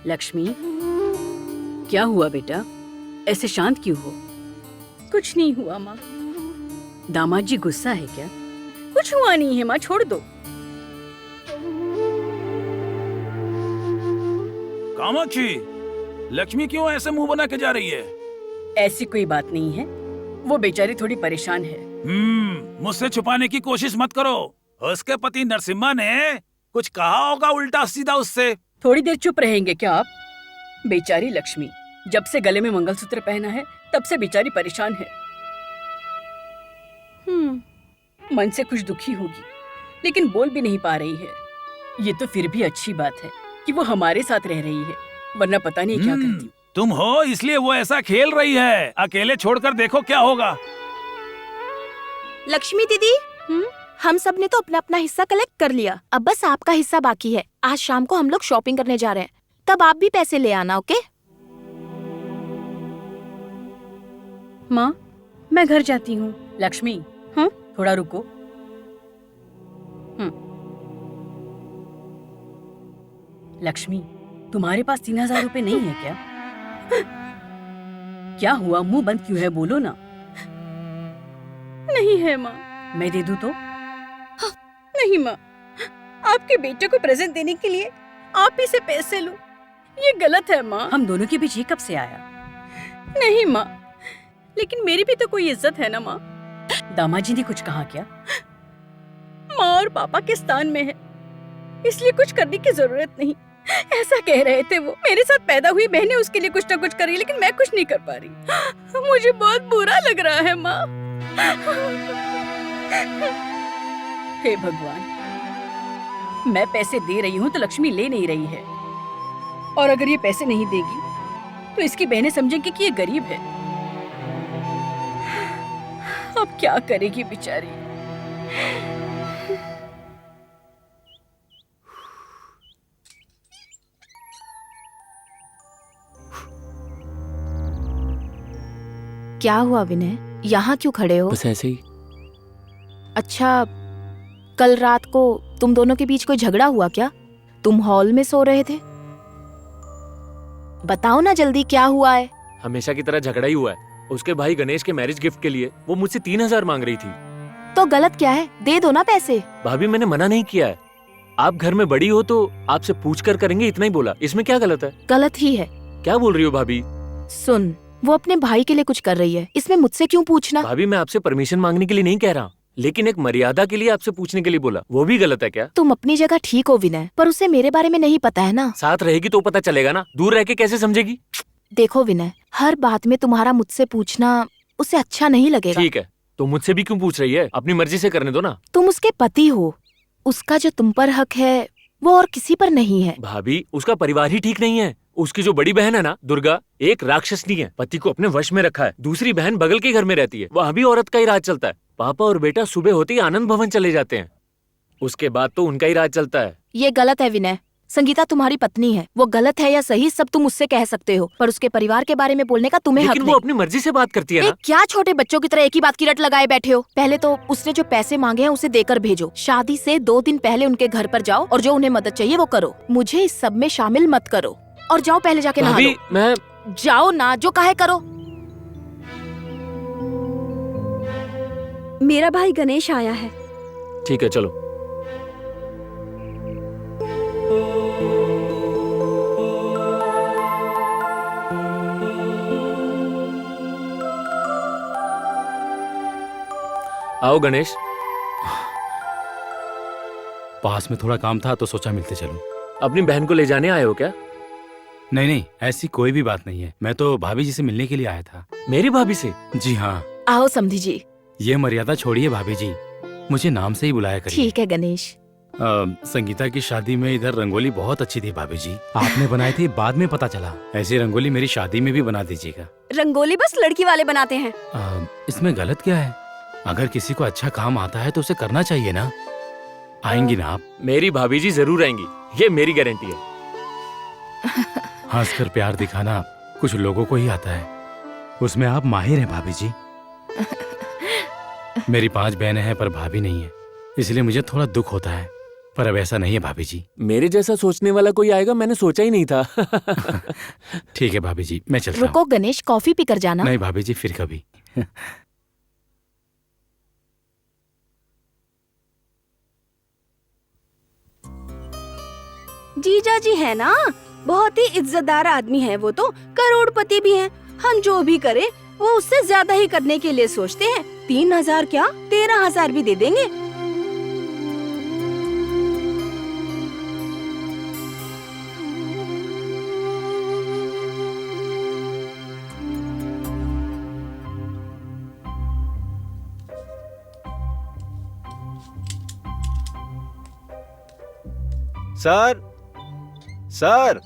लक्ष्मी, क्या हुआ बेटा? ऐसे शांत क्यों हो? कुछ नहीं हुआ माँ। दामाद जी गुस्सा है क्या? कुछ हुआ नहीं है माँ, छोड़ दो। कामाक्षी, लक्ष्मी क्यों ऐसे मुंह बना के जा रही है? ऐसी कोई बात नहीं है, वो बेचारी थोड़ी परेशान है। मुझसे छुपाने की कोशिश मत करो। उसके पति नरसिम्हा ने कुछ कहा होगा उल्टा सीधा उससे। थोड़ी देर चुप रहेंगे क्या आप? बेचारी लक्ष्मी जब से गले में मंगलसूत्र पहना है तब से बेचारी परेशान है। मन से कुछ दुखी होगी, लेकिन बोल भी नहीं पा रही है। ये तो फिर भी अच्छी बात है कि वो हमारे साथ रह रही है, वरना पता नहीं क्या करती। तुम हो इसलिए वो ऐसा खेल रही है। अकेले छोड़कर देखो क्या होगा। लक्ष्मी दीदी, हम सब ने तो अपना अपना हिस्सा कलेक्ट कर लिया, अब बस आपका हिस्सा बाकी है। आज शाम को हम लोग शॉपिंग करने जा रहे हैं, तब आप भी पैसे ले आना, ओके? माँ, मैं घर जाती हूँ। लक्ष्मी, हाँ? थोड़ा रुको। लक्ष्मी, तुम्हारे पास 3000 रुपए नहीं है क्या? क्या हुआ, मुंह बंद क्यों है? बोलो ना। नहीं है माँ। मैं दे दूं तो? नहीं माँ, आपके बेटे को प्रेजेंट देने के लिए आप ही से पैसे लो, ये गलत है माँ। हम दोनों के बीच ये कब से आया? नहीं माँ, लेकिन मेरी भी तो कोई इज्जत है ना माँ। दामाद जी ने कुछ कहा क्या? माँ और पापा के स्थान में है, इसलिए कुछ करने की जरूरत नहीं, ऐसा कह रहे थे वो। मेरे साथ पैदा हुई बहनें उसके लिए कुछ ना कुछ कर रही, लेकिन मैं कुछ नहीं कर पा रही। मुझे बहुत बुरा लग रहा है माँ। हे भगवान, मैं पैसे दे रही हूँ तो लक्ष्मी ले नहीं रही है, और अगर ये पैसे नहीं देगी तो इसकी बहनें समझेंगी कि ये गरीब है। अब क्या करेगी बेचारी। क्या हुआ विनय, यहाँ क्यों खड़े हो? बस ऐसे ही। अच्छा, कल रात को तुम दोनों के बीच कोई झगड़ा हुआ क्या? तुम हॉल में सो रहे थे। बताओ ना जल्दी, क्या हुआ है? हमेशा की तरह झगड़ा ही हुआ है। उसके भाई गणेश के मैरिज गिफ्ट के लिए वो मुझसे 3000 मांग रही थी। तो गलत क्या है? दे दो ना पैसे। भाभी, मैंने मना नहीं किया है। आप घर में बड़ी हो तो आपसे पूछ कर करेंगे, इतना ही बोला। इसमें क्या गलत है? गलत ही है। क्या बोल रही हो भाभी? सुन, वो अपने भाई के लिए कुछ कर रही है, इसमें मुझसे क्यों पूछना? भाभी, मैं आपसे परमिशन मांगने के लिए नहीं कह रहा, लेकिन एक मर्यादा के लिए आपसे पूछने के लिए बोला। वो भी गलत है क्या? तुम अपनी जगह ठीक हो विनय, पर उसे मेरे बारे में नहीं पता है ना। साथ रहेगी तो पता चलेगा ना, दूर रह के कैसे समझेगी? देखो विनय, हर बात में तुम्हारा मुझसे पूछना उसे अच्छा नहीं लगेगा। ठीक है, तो मुझसे भी क्यों पूछ रही है? अपनी मर्जी से करने दो ना। तुम उसके पति हो, उसका जो तुम पर हक है वो और किसी पर नहीं है। भाभी, उसका परिवार ही ठीक नहीं है। उसकी जो बड़ी बहन है ना दुर्गा, एक राक्षसनी है, पति को अपने वश में रखा है। दूसरी बहन बगल के घर में रहती है, वहाँ भी औरत का ही राज चलता है। पापा और बेटा सुबह होते ही आनंद भवन चले जाते हैं, उसके बाद तो उनका ही राज चलता है। ये गलत है विनय। संगीता तुम्हारी पत्नी है, वो गलत है या सही सब तुम उससे कह सकते हो, पर उसके परिवार के बारे में बोलने का तुम्हें हक लेकिन नहीं। वो अपनी मर्जी से बात करती है ना। क्या छोटे बच्चों की तरह एक ही बात की रट लगाए बैठे हो? पहले तो उसने जो पैसे मांगे हैं उसे देकर भेजो। शादी से 2 दिन पहले उनके घर पर जाओ और जो उन्हें मदद चाहिए वो करो। मुझे इस सब में शामिल मत करो। और जाओ पहले जाके नहा लो। मैं जाओ ना, जो कहे करो। मेरा भाई गणेश आया है। ठीक है, चलो। आओ गणेश। पास में थोड़ा काम था तो सोचा मिलते चलूं। अपनी बहन को ले जाने आए हो क्या? नहीं नहीं, ऐसी कोई भी बात नहीं है। मैं तो भाभी जी से मिलने के लिए आया था। मेरी भाभी से? जी हाँ। आओ समधी जी। ये मर्यादा छोड़िए भाभी जी, मुझे नाम से ही बुलाया करिए। ठीक है गणेश। संगीता की शादी में इधर रंगोली बहुत अच्छी थी भाभी जी, आपने बनाई थी, बाद में पता चला। ऐसी रंगोली मेरी शादी में भी बना दीजिएगा। रंगोली बस लड़की वाले बनाते हैं। इसमें गलत क्या है? अगर किसी को अच्छा काम आता है तो उसे करना चाहिए ना। आएंगी ना आप? मेरी भाभी जी जरूर आएंगी, ये मेरी गारंटी है। हंसकर प्यार दिखाना कुछ लोगों को ही आता है, उसमें आप माहिर हैं भाभी जी। मेरी 5 बहनें हैं पर भाभी नहीं है, इसलिए मुझे थोड़ा दुख होता है। पर अब ऐसा नहीं है भाभी जी। मेरे जैसा सोचने वाला कोई आएगा मैंने सोचा ही नहीं था। ठीक है भाभी जी, मैं चलता हूँ। रुको गणेश, कॉफी पीकर जाना। नहीं भाभी जी, फिर कभी। जीजा जी है ना, बहुत ही इज्जतदार आदमी है वो तो, करोड़पति भी हैं। हम जो भी करें वो उससे ज्यादा ही करने के लिए सोचते हैं। 3,000 क्या 13,000 भी दे देंगे। सर, सर,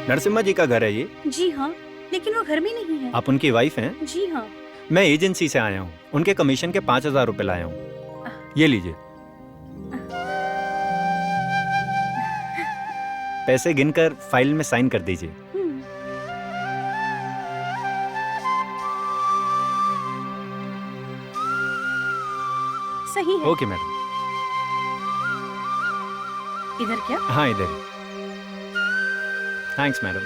नरसिम्हा जी का घर है ये। जी हाँ, लेकिन वो घर में नहीं है। आप उनकी वाइफ हैं? जी हाँ। मैं एजेंसी से आया हूँ, उनके कमीशन के 5,000 रुपए लाया हूँ। ये लीजिए। पैसे गिनकर फाइल में साइन कर दीजिए। सही है। Okay madam. इधर क्या? हाँ इधर ही। Thanks madam.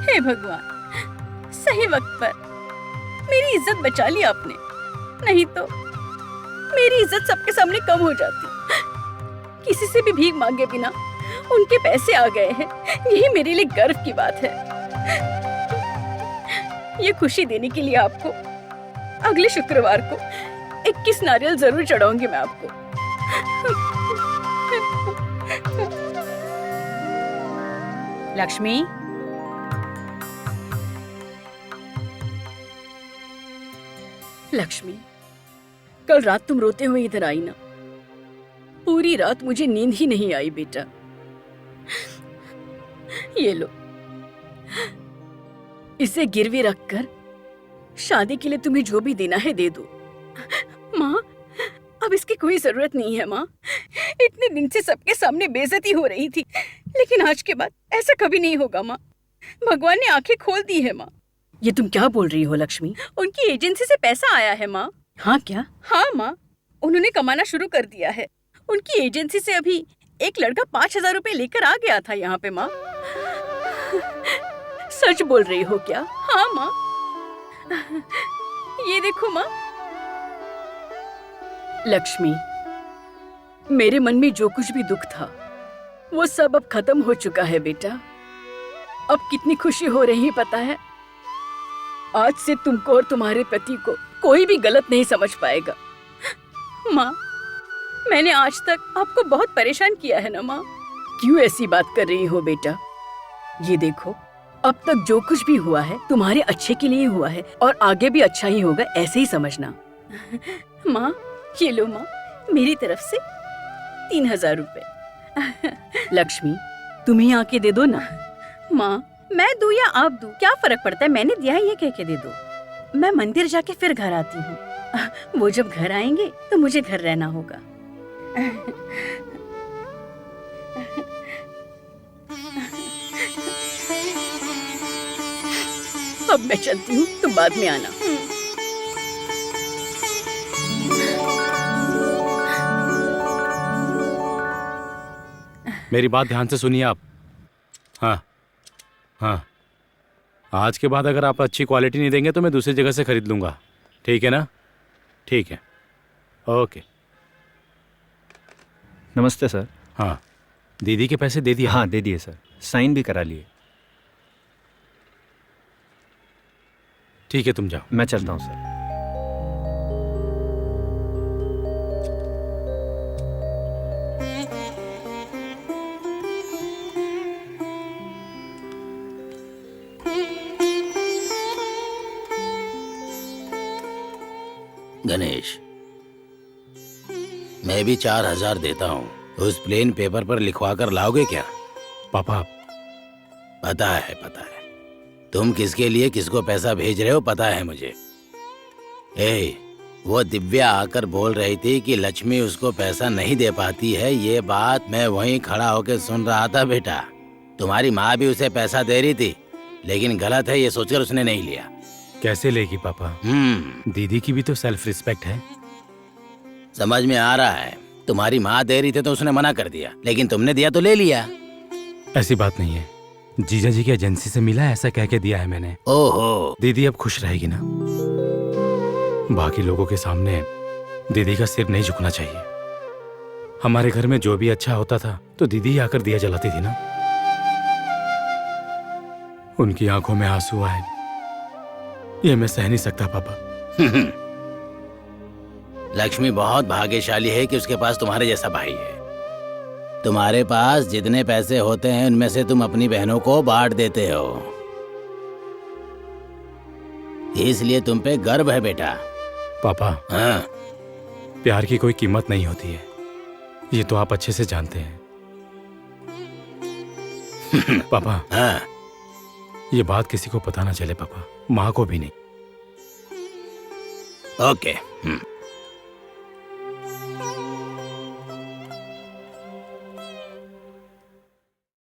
हे भगवान, सही वक्त पर मेरी इज्जत बचा ली आपने, नहीं तो मेरी इज्जत सबके सामने कम हो जाती। किसी से भी भीख मांगे बिना उनके पैसे आ गए हैं, यही मेरे लिए गर्व की बात है। ये खुशी देने के लिए आपको अगले शुक्रवार को 21 नारियल जरूर चढ़ाऊंगी मैं आपको। लक्ष्मी, लक्ष्मी, कल रात तुम रोते हुए इधर आई ना, पूरी रात मुझे नींद ही नहीं आई बेटा। ये लो, इसे गिरवी रखकर शादी के लिए तुम्हें जो भी देना है दे दो। माँ, अब इसकी कोई जरूरत नहीं है माँ। इतने दिन से सबके सामने बेइज्जती हो रही थी, लेकिन आज के बाद ऐसा कभी नहीं होगा माँ। भगवान ने आंखें खोल दी है माँ। ये तुम क्या बोल रही हो लक्ष्मी? उनकी एजेंसी से पैसा आया है माँ। हाँ क्या? हाँ माँ, उन्होंने कमाना शुरू कर दिया है। उनकी एजेंसी से अभी एक लड़का 5,000 रुपए लेकर आ गया था यहाँ पे माँ। सच बोल रही हो क्या? हाँ माँ, ये देखो माँ। लक्ष्मी, मेरे मन में जो कुछ भी दुख था वो सब अब खत्म हो चुका है बेटा। अब कितनी खुशी हो रही पता है? आज से तुमको और तुम्हारे पति को कोई भी गलत नहीं समझ पाएगा। माँ, मैंने आज तक आपको बहुत परेशान किया है ना माँ। क्यों ऐसी बात कर रही हो बेटा? ये देखो, अब तक जो कुछ भी हुआ है तुम्हारे अच्छे के लिए हुआ है और आगे भी अच्छा ही होगा, ऐसे ही समझना। माँ, ये लो माँ, मेरी तरफ से 3,000 रुपए। लक्ष्मी, तुम ही आके दे दो ना। माँ, मैं दूं या आप दूं, क्या फर्क पड़ता है? मैंने दिया है, ये कह के दे दो। मैं मंदिर जाके फिर घर आती हूँ। वो जब घर आएंगे तो मुझे घर रहना होगा। अब मैं चलती हूँ, तुम बाद में आना। मेरी बात ध्यान से सुनिए आप। हाँ हाँ, आज के बाद अगर आप अच्छी क्वालिटी नहीं देंगे तो मैं दूसरी जगह से खरीद लूँगा, ठीक है ना? ठीक है, ओके। नमस्ते सर। हाँ, दीदी के पैसे दे दिए? हाँ दे दिए सर, साइन भी करा लिए। ठीक है, तुम जाओ। मैं चलता हूँ सर। गणेश, मैं भी 4,000 देता हूँ। उस प्लेन पेपर पर लिखवा कर लाओगे क्या? पापा पता है, पता है। तुम किसके लिए किसको पैसा भेज रहे हो पता है मुझे। वो दिव्या आकर बोल रही थी कि लक्ष्मी उसको पैसा नहीं दे पाती है। ये बात मैं वहीं खड़ा होकर सुन रहा था बेटा। तुम्हारी माँ भी उसे पैसा दे रही थी, लेकिन गलत है ये सोचकर उसने नहीं लिया। कैसे लेगी पापा? दीदी की भी तो सेल्फ रिस्पेक्ट है। समझ में आ रहा है। तुम्हारी माँ दे रही थी तो उसने मना कर दिया, लेकिन तुमने दिया तो ले लिया। ऐसी बात नहीं है, जीजा जी की एजेंसी से मिला ऐसा कह के दिया है मैंने। ओहो, दीदी अब खुश रहेगी ना। बाकी लोगों के सामने दीदी का सिर नहीं झुकना चाहिए। हमारे घर में जो भी अच्छा होता था तो दीदी ही आकर दिया जलाती थी ना। उनकी आंखों में आंसू आए, ये मैं सह नहीं सकता पापा। लक्ष्मी बहुत भाग्यशाली है कि उसके पास तुम्हारे जैसा भाई है। तुम्हारे पास जितने पैसे होते हैं उनमें से तुम अपनी बहनों को बांट देते हो, इसलिए तुम पे गर्व है बेटा। पापा, हाँ, प्यार की कोई कीमत नहीं होती है, ये तो आप अच्छे से जानते हैं। पापा, हाँ, ये बात किसी को पता ना चले पापा, माँ को भी नहीं। ओके।